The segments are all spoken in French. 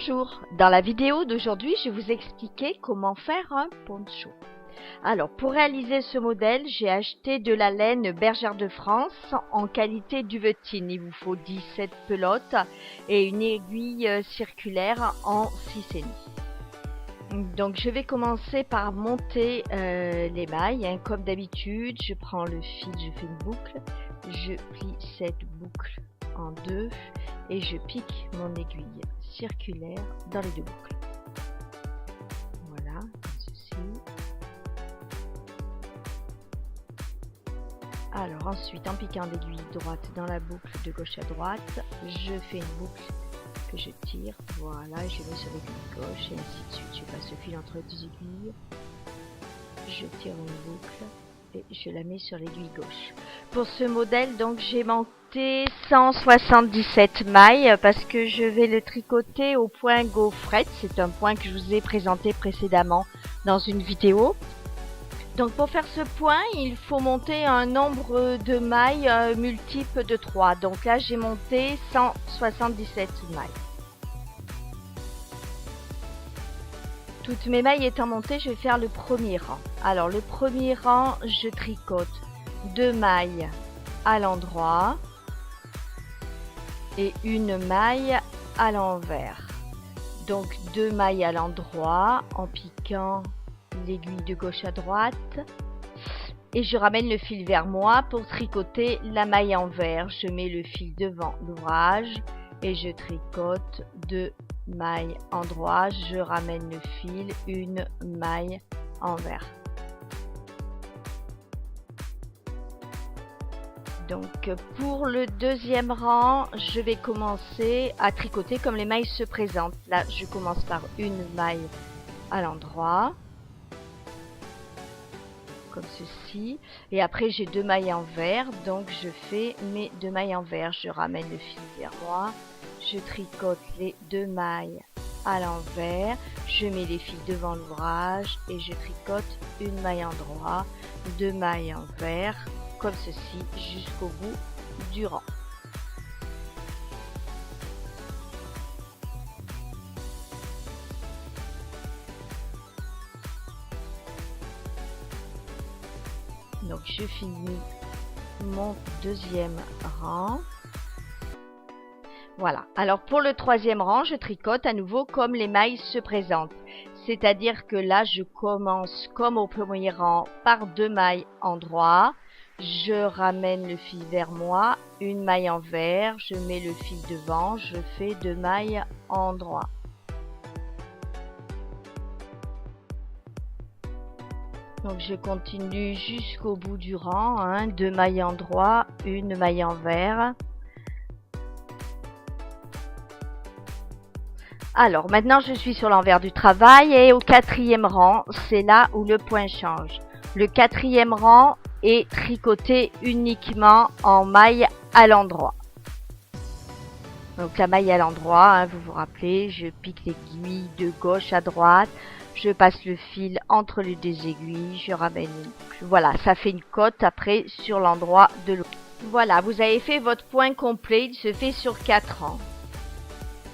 Bonjour, dans la vidéo d'aujourd'hui, je vais vous expliquer comment faire un poncho. Alors, pour réaliser ce modèle, j'ai acheté de la laine Bergère de France en qualité duvetine. Il vous faut 17 pelotes et une aiguille circulaire en 6,5. Donc, je vais commencer par monter les mailles. Comme d'habitude, je prends le fil, je fais une boucle, je plie cette boucle en deux et je pique mon aiguille circulaire dans les deux boucles. Voilà, comme ceci. Alors ensuite, en piquant l'aiguille droite dans la boucle de gauche à droite, je fais une boucle que je tire. Voilà, je mets sur l'aiguille gauche et ainsi de suite. Je passe le fil entre les deux aiguilles. Je tire une boucle et je la mets sur l'aiguille gauche. Pour ce modèle, donc j'ai monté 177 mailles parce que je vais le tricoter au point gaufrette. C'est un point que je vous ai présenté précédemment dans une vidéo. Donc pour faire ce point, il faut monter un nombre de mailles multiple de 3. Donc là, j'ai monté 177 mailles. Toutes mes mailles étant montées, je vais faire le premier rang. Alors le premier rang, je tricote 2 mailles à l'endroit et une maille à l'envers. Donc 2 mailles à l'endroit en piquant l'aiguille de gauche à droite et je ramène le fil vers moi pour tricoter la maille envers. Je mets le fil devant l'ouvrage et je tricote 2 mailles endroit, je ramène le fil, une maille envers. Donc pour le deuxième rang, je vais commencer à tricoter comme les mailles se présentent. Là, je commence par une maille à l'endroit, comme ceci, et après j'ai 2 mailles envers, donc je fais mes 2 mailles envers. Je ramène le fil vers moi, je tricote les 2 mailles à l'envers, je mets les fils devant l'ouvrage et je tricote une maille endroit, 2 mailles envers, comme ceci, jusqu'au bout du rang. Donc je finis mon deuxième rang. Voilà. Alors pour le troisième rang, je tricote à nouveau comme les mailles se présentent. C'est-à-dire que là, je commence comme au premier rang par 2 mailles endroit. Je ramène le fil vers moi, une maille envers, je mets le fil devant, je fais 2 mailles endroit. Donc je continue jusqu'au bout du rang, 2 mailles endroit, une maille envers. Alors maintenant je suis sur l'envers du travail et au quatrième rang, c'est là où le point change. Le quatrième rang est tricoté uniquement en maille à l'endroit. Donc la maille à l'endroit, vous vous rappelez, je pique l'aiguille de gauche à droite, je passe le fil entre les deux aiguilles, je ramène une boucle. Voilà, ça fait une cote après sur l'endroit de l'autre. Voilà, vous avez fait votre point complet, il se fait sur 4 rangs.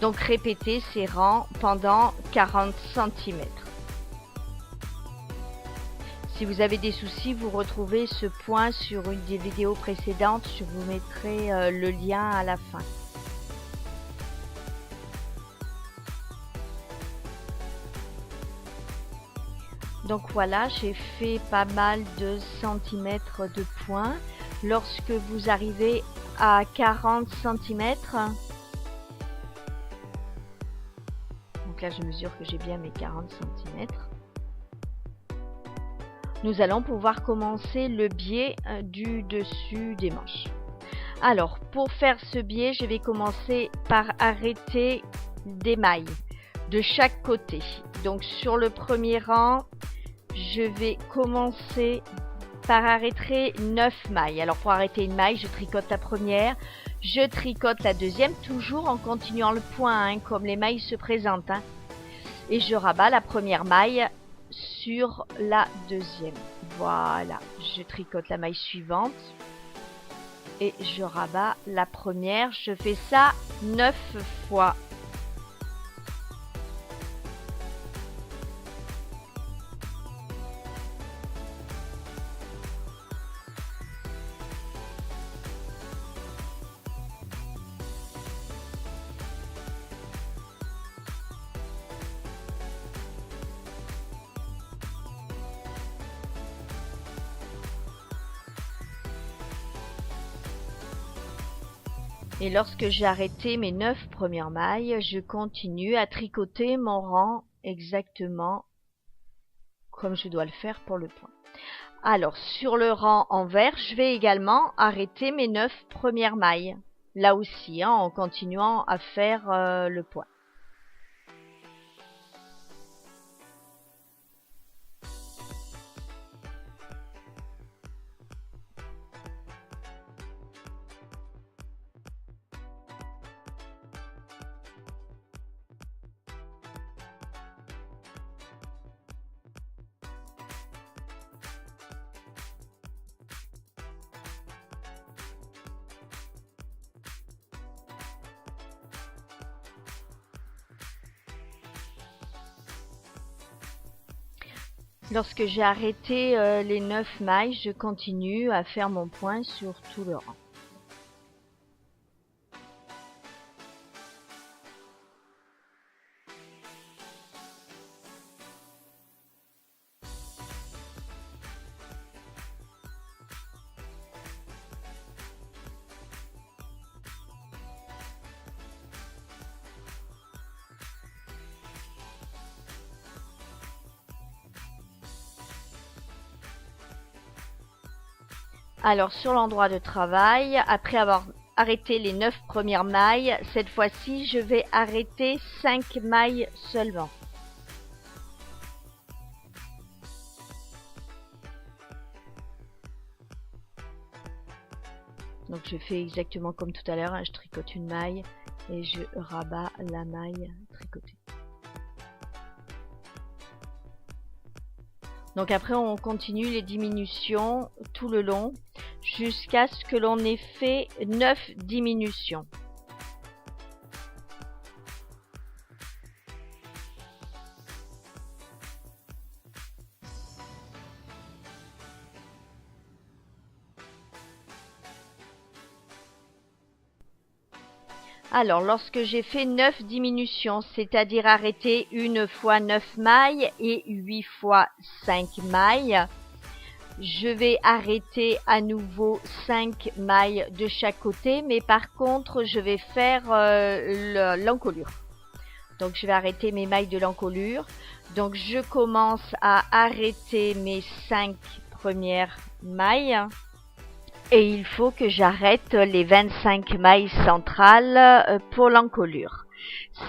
Donc répétez ces rangs pendant 40 cm. Si vous avez des soucis, vous retrouvez ce point sur une des vidéos précédentes. Je vous mettrai le lien à la fin. Donc voilà, j'ai fait pas mal de centimètres de points. Lorsque vous arrivez à 40 cm, donc là je mesure que j'ai bien mes 40 cm, nous allons pouvoir commencer le biais du dessus des manches. Alors pour faire ce biais, je vais commencer par arrêter des mailles de chaque côté. Donc sur le premier rang, je vais commencer par arrêter 9 mailles. Alors pour arrêter une maille, je tricote la première, je tricote la deuxième, toujours en continuant le point, comme les mailles se présentent. Et je rabats la première maille sur la deuxième. Voilà, je tricote la maille suivante et je rabats la première. Je fais ça 9 fois. Et lorsque j'ai arrêté mes 9 premières mailles, je continue à tricoter mon rang exactement comme je dois le faire pour le point. Alors, sur le rang envers, je vais également arrêter mes 9 premières mailles. Là aussi, hein, en continuant à faire le point. Lorsque j'ai arrêté les 9 mailles, je continue à faire mon point sur tout le rang. Alors sur l'endroit de travail, après avoir arrêté les 9 premières mailles, cette fois-ci je vais arrêter 5 mailles seulement. Donc je fais exactement comme tout à l'heure, hein, je tricote une maille et je rabats la maille tricotée. Donc après on continue les diminutions tout le long jusqu'à ce que l'on ait fait 9 diminutions. Alors, lorsque j'ai fait 9 diminutions, c'est-à-dire arrêter une fois 9 mailles et 8 fois 5 mailles, je vais arrêter à nouveau 5 mailles de chaque côté, mais par contre, je vais faire l'encolure. Donc, je vais arrêter mes mailles de l'encolure. Donc, je commence à arrêter mes 5 premières mailles. Et il faut que j'arrête les 25 mailles centrales pour l'encolure.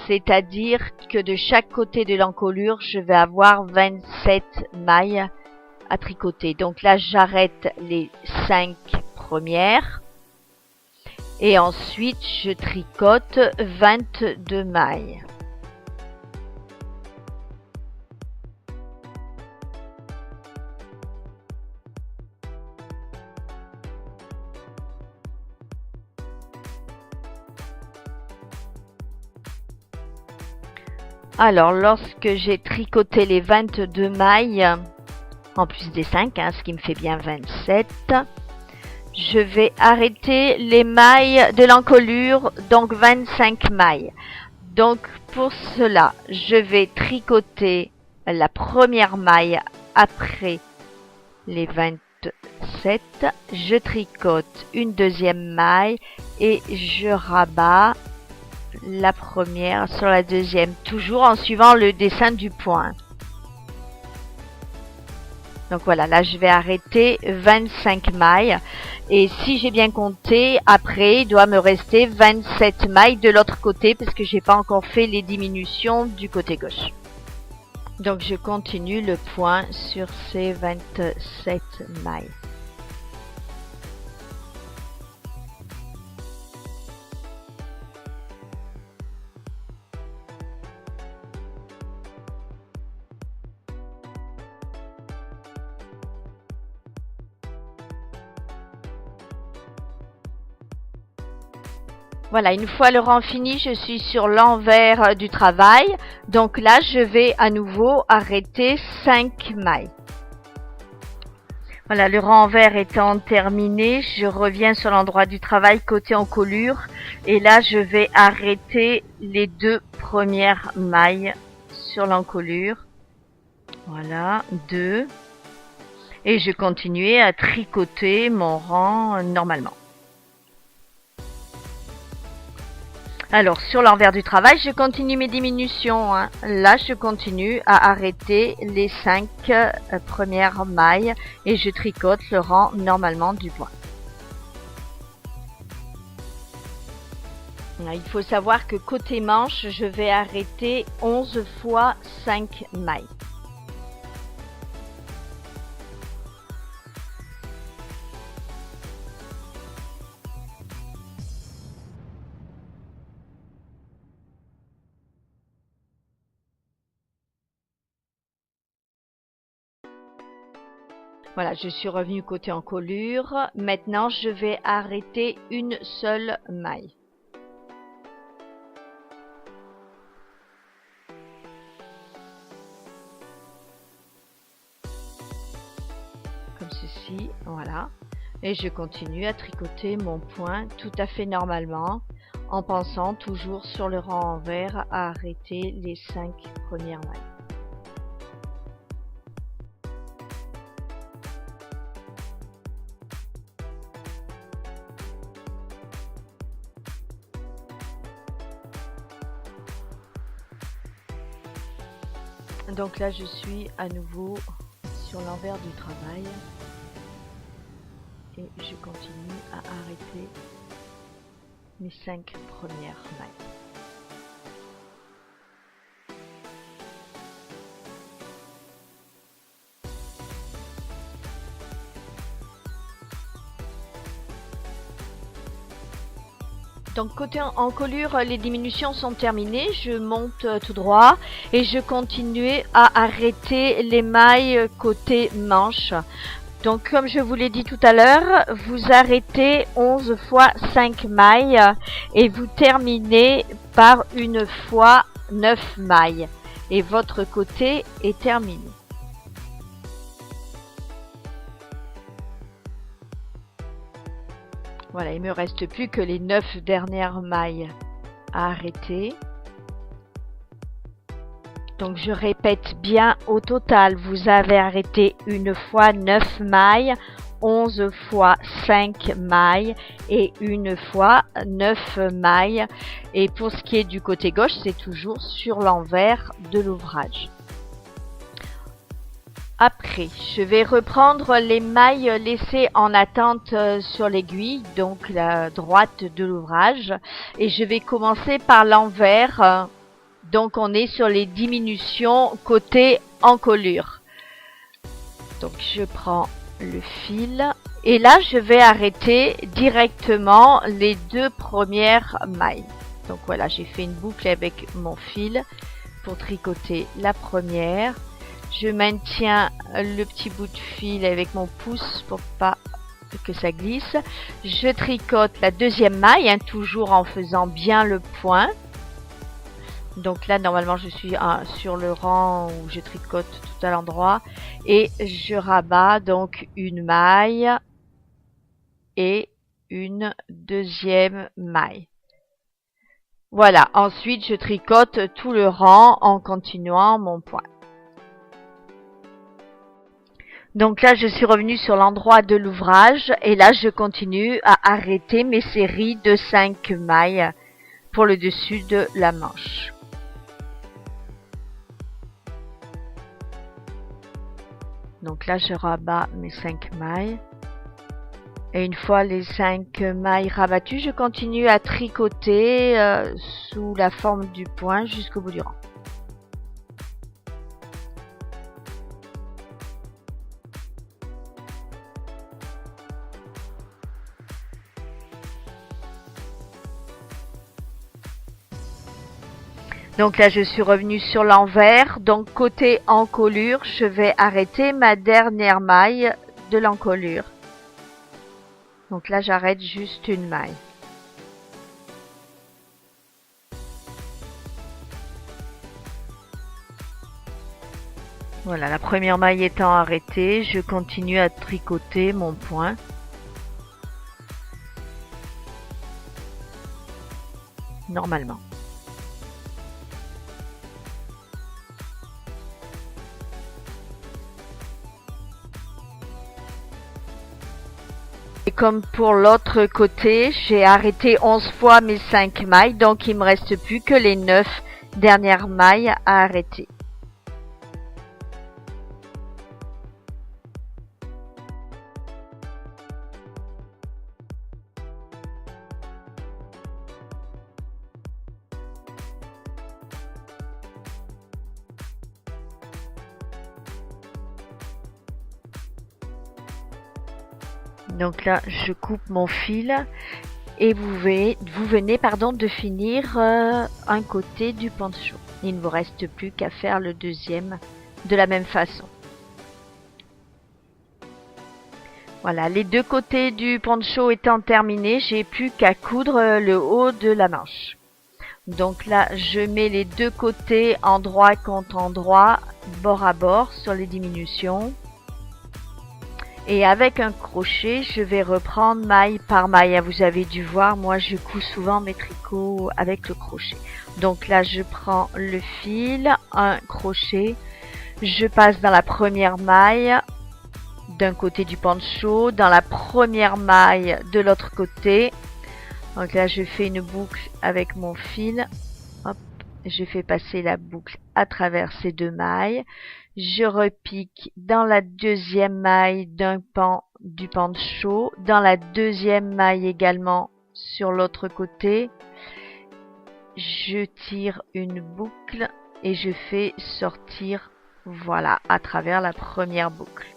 C'est-à-dire que de chaque côté de l'encolure, je vais avoir 27 mailles à tricoter. Donc là, j'arrête les 5 premières. Et ensuite, je tricote 22 mailles. Alors, lorsque j'ai tricoté les 22 mailles, en plus des 5, hein, ce qui me fait bien 27, je vais arrêter les mailles de l'encolure, donc 25 mailles. Donc, pour cela, je vais tricoter la première maille après les 27. Je tricote une deuxième maille et je rabats la première sur la deuxième, toujours en suivant le dessin du point. Donc voilà, là je vais arrêter 25 mailles et si j'ai bien compté, après il doit me rester 27 mailles de l'autre côté parce que j'ai pas encore fait les diminutions du côté gauche. Donc je continue le point sur ces 27 mailles. Voilà, une fois le rang fini, je suis sur l'envers du travail. Donc là, je vais à nouveau arrêter 5 mailles. Voilà, le rang envers étant terminé, je reviens sur l'endroit du travail côté encolure. Et là, je vais arrêter les 2 premières mailles sur l'encolure. Voilà, 2. Et je continue à tricoter mon rang normalement. Alors sur l'envers du travail, je continue mes diminutions, hein. Là, je continue à arrêter les 5 premières mailles et je tricote le rang normalement du point. Il faut savoir que côté manche, je vais arrêter 11 fois 5 mailles. Voilà, je suis revenue côté encolure. Maintenant, je vais arrêter une seule maille. Comme ceci, voilà. Et je continue à tricoter mon point tout à fait normalement, en pensant toujours sur le rang envers à arrêter les 5 premières mailles. Donc là, je suis à nouveau sur l'envers du travail et je continue à arrêter mes 5 premières mailles. Donc côté encolure, les diminutions sont terminées, je monte tout droit et je continue à arrêter les mailles côté manche. Donc comme je vous l'ai dit tout à l'heure, vous arrêtez 11 fois 5 mailles et vous terminez par une fois 9 mailles et votre côté est terminé. Voilà, il me reste plus que les 9 dernières mailles à arrêter. Donc je répète bien, au total, vous avez arrêté une fois 9 mailles, 11 fois 5 mailles et une fois 9 mailles. Et pour ce qui est du côté gauche, c'est toujours sur l'envers de l'ouvrage. Après, je vais reprendre les mailles laissées en attente sur l'aiguille, donc la droite de l'ouvrage. Et je vais commencer par l'envers. Donc on est sur les diminutions côté encolure. Donc je prends le fil. Et là, je vais arrêter directement les 2 premières mailles. Donc voilà, j'ai fait une boucle avec mon fil pour tricoter la première. Je maintiens le petit bout de fil avec mon pouce pour pas que ça glisse. Je tricote la deuxième maille, hein, toujours en faisant bien le point. Donc là, normalement, je suis sur le rang où je tricote tout à l'endroit. Et je rabats donc une maille et une deuxième maille. Voilà, ensuite, je tricote tout le rang en continuant mon point. Donc là, je suis revenue sur l'endroit de l'ouvrage et là, je continue à arrêter mes séries de 5 mailles pour le dessus de la manche. Donc là, je rabats mes 5 mailles. Et une fois les 5 mailles rabattues, je continue à tricoter sous la forme du point jusqu'au bout du rang. Donc là, je suis revenue sur l'envers. Donc côté encolure, je vais arrêter ma dernière maille de l'encolure. Donc là, j'arrête juste une maille. Voilà, la première maille étant arrêtée, je continue à tricoter mon point. Normalement. Et comme pour l'autre côté, j'ai arrêté 11 fois mes 5 mailles, donc il me reste plus que les 9 dernières mailles à arrêter. Donc là, je coupe mon fil et vous venez de finir un côté du poncho. Il ne vous reste plus qu'à faire le deuxième de la même façon. Voilà, les deux côtés du poncho étant terminés, j'ai plus qu'à coudre le haut de la manche. Donc là, je mets les deux côtés endroit contre endroit, bord à bord sur les diminutions. Et avec un crochet, je vais reprendre maille par maille. Vous avez dû voir, moi je couds souvent mes tricots avec le crochet. Donc là, je prends le fil, un crochet, je passe dans la première maille d'un côté du poncho, dans la première maille de l'autre côté. Donc là, je fais une boucle avec mon fil. Hop, je fais passer la boucle à travers ces deux mailles. Je repique dans la deuxième maille d'un pan du poncho, dans la deuxième maille également sur l'autre côté. Je tire une boucle et je fais sortir, voilà, à travers la première boucle.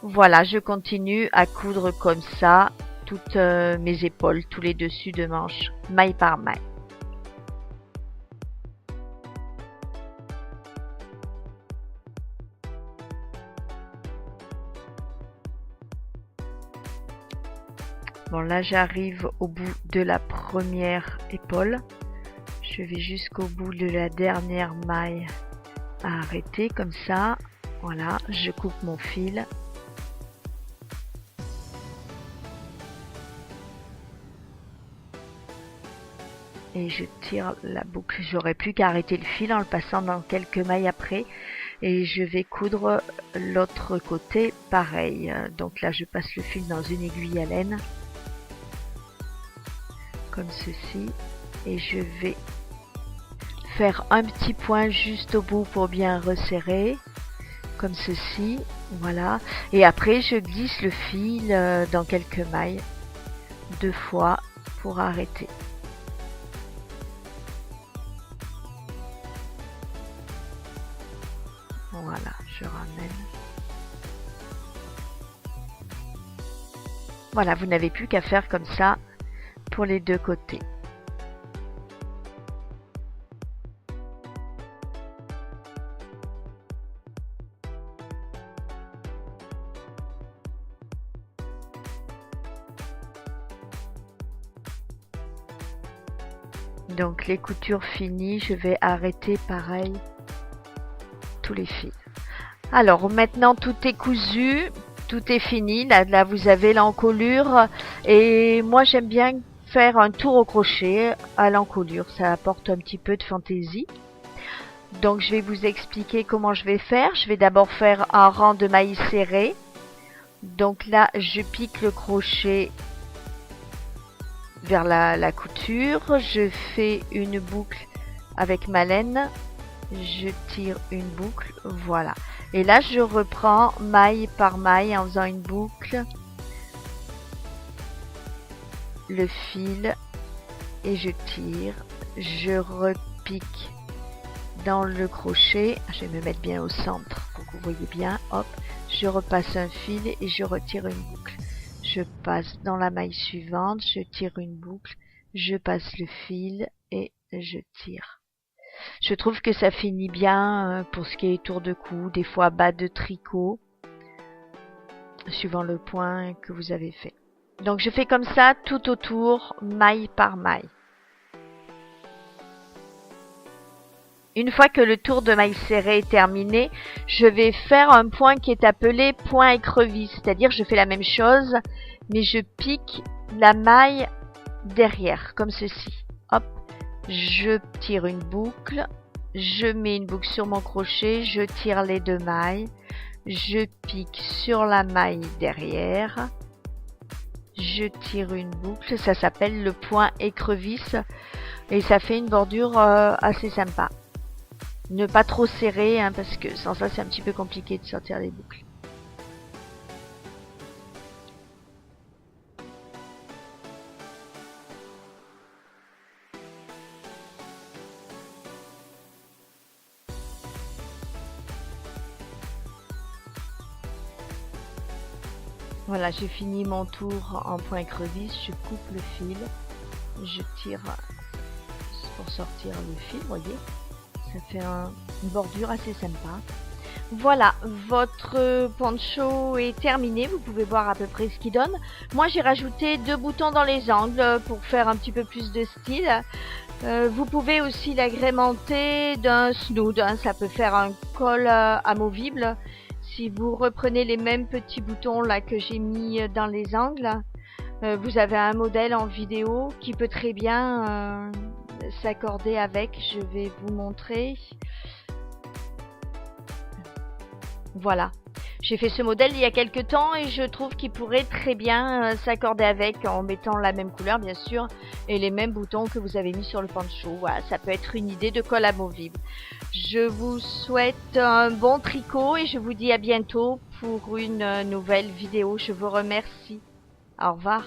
Voilà, je continue à coudre comme ça toutes mes épaules, tous les dessus de manche, maille par maille. Bon, là j'arrive au bout de la première épaule. Je vais jusqu'au bout de la dernière maille à arrêter comme ça. Voilà, je coupe mon fil. Et je tire la boucle. J'aurais plus qu'à arrêter le fil en le passant dans quelques mailles après. Et je vais coudre l'autre côté pareil. Donc là je passe le fil dans une aiguille à laine. Comme ceci. Et je vais faire un petit point juste au bout pour bien resserrer. Comme ceci. Voilà. Et après je glisse le fil dans quelques mailles. 2 fois pour arrêter. Voilà, je ramène. Voilà, vous n'avez plus qu'à faire comme ça pour les deux côtés. Donc les coutures finies, je vais arrêter pareil tous les fils. Alors maintenant tout est cousu, tout est fini. Là vous avez l'encolure et moi j'aime bien faire un tour au crochet à l'encolure, ça apporte un petit peu de fantaisie. Donc je vais vous expliquer comment je vais faire. Je vais d'abord faire un rang de mailles serrées. Donc là je pique le crochet vers la couture, je fais une boucle avec ma laine. Je tire une boucle, voilà. Et là, je reprends maille par maille en faisant une boucle, le fil et je tire. Je repique dans le crochet. Je vais me mettre bien au centre pour que vous voyez bien. Hop, je repasse un fil et je retire une boucle. Je passe dans la maille suivante, je tire une boucle, je passe le fil et je tire. Je trouve que ça finit bien pour ce qui est tour de cou, des fois bas de tricot, suivant le point que vous avez fait. Donc je fais comme ça tout autour, maille par maille. Une fois que le tour de maille serrée est terminé, je vais faire un point qui est appelé point écrevisse, c'est-à-dire je fais la même chose, mais je pique la maille derrière, comme ceci. Hop. Je tire une boucle, je mets une boucle sur mon crochet, je tire les deux mailles, je pique sur la maille derrière, je tire une boucle, ça s'appelle le point écrevisse et ça fait une bordure assez sympa. Ne pas trop serrer hein, parce que sans ça c'est un petit peu compliqué de sortir les boucles. Voilà, j'ai fini mon tour en point écrevisse, je coupe le fil, je tire pour sortir le fil, voyez, ça fait une bordure assez sympa. Voilà, votre poncho est terminé, vous pouvez voir à peu près ce qu'il donne. Moi j'ai rajouté 2 boutons dans les angles pour faire un petit peu plus de style. Vous pouvez aussi l'agrémenter d'un snood, hein, ça peut faire un col amovible. Si vous reprenez les mêmes petits boutons là que j'ai mis dans les angles, vous avez un modèle en vidéo qui peut très bien s'accorder avec. Je vais vous montrer. Voilà. J'ai fait ce modèle il y a quelques temps et je trouve qu'il pourrait très bien s'accorder avec en mettant la même couleur bien sûr et les mêmes boutons que vous avez mis sur le poncho. Voilà, ça peut être une idée de col amovible. Je vous souhaite un bon tricot et je vous dis à bientôt pour une nouvelle vidéo. Je vous remercie. Au revoir.